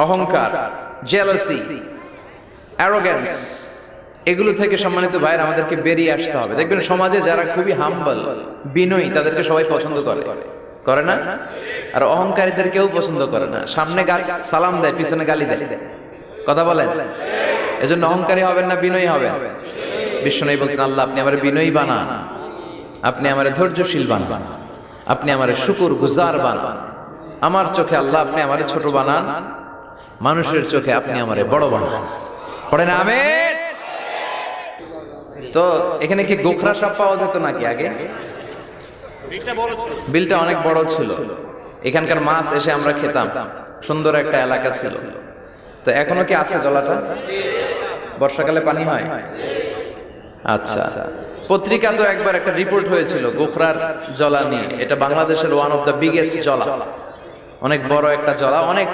অহংকার, jealousy, arrogance, এগুলো থেকে সম্মানিত ভাইয়ের আমাদেরকে বেরিয়ে আসতে হবে। দেখবেন সমাজে যারা খুবই হাম্বল, বিনয়ী, তাদেরকে সবাই পছন্দ করে না? আর অহংকারীদের কেউ পছন্দ করে না। সামনে সালাম দেয়, পিছনে গালি দেয়। কথা বলেন। এজন্য অহংকারী হবেন না, বিনয়ী হবেন। বিশ্বনবী বলছেন, আল্লাহ আপনি আমার বিনয়ী বানান, আপনি আমার ধৈর্যশীল বানান, আপনি আমার শুকর গুজার বানান। আমার চোখে আল্লাহ আপনি আমার ছোট বানান, মানুষের চোখে আপনি আমারে বড় বানান। পড়েন আমিন। তো এখানে কি গোখরা সাপ পাওয়া যেত নাকি আগে? বিলটা অনেক বড় ছিল, এখানকার মাছ এসে আমরা খেতাম, সুন্দর একটা এলাকা ছিল। তো এখনো কি আছে জলাটা? বর্ষাকালে পানি হয়? আচ্ছা, পত্রিকা তো একবার একটা রিপোর্ট হয়েছিল গোখরার জলা নিয়ে। এটা বাংলাদেশের ওয়ান অফ দ্য বিগেস্ট জলা, অনেক বড় একটা জলা, অনেক